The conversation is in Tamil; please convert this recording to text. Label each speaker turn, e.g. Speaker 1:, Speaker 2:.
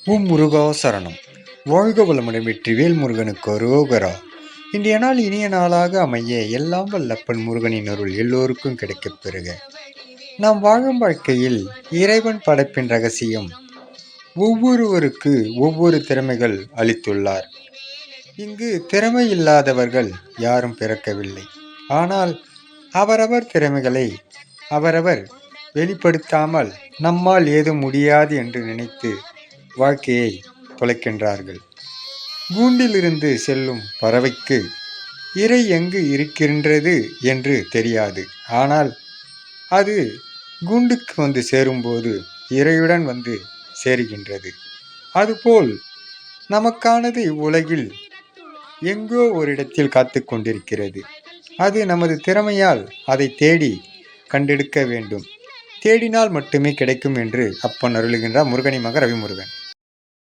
Speaker 1: முருகா சரணம். வாழ்க வளமுடன். வெற்றிவேல் முருகனுக்கு அரோகரா. இன்றைய நாள் இனிய நாளாக அமைய எல்லாம் வல்லப்பன் முருகனின் அருள் எல்லோருக்கும் கிடைக்கப் பெறுக. நாம் வாழும் வாழ்க்கையில் இறைவன் படைப்பின் ரகசியம் ஒவ்வொருவருக்கு ஒவ்வொரு திறமைகள் அளித்துள்ளார். இங்கு திறமை இல்லாதவர்கள் யாரும் பிறக்கவில்லை. ஆனால் அவரவர் திறமைகளை அவரவர் வெளிப்படுத்தாமல் நம்மால் ஏதும் முடியாது என்று நினைத்து வாழ்க்கையை தொலைக்கின்றார்கள். கூண்டிலிருந்து செல்லும் பறவைக்கு இரை எங்கு இருக்கின்றது என்று தெரியாது. ஆனால் அது கூண்டுக்கு வந்து சேரும்போது இரையுடன் வந்து சேருகின்றது. அதுபோல் நமக்கானது இவ்வுலகில் எங்கோ ஒரு இடத்தில் காத்து கொண்டிருக்கிறது. அது நமது திறமையால் அதை தேடி கண்டெடுக்க வேண்டும். தேடினால் மட்டுமே கிடைக்கும் என்று அப்பன் அருளுகின்றார். முருகனி மக ரவிமுருகன்.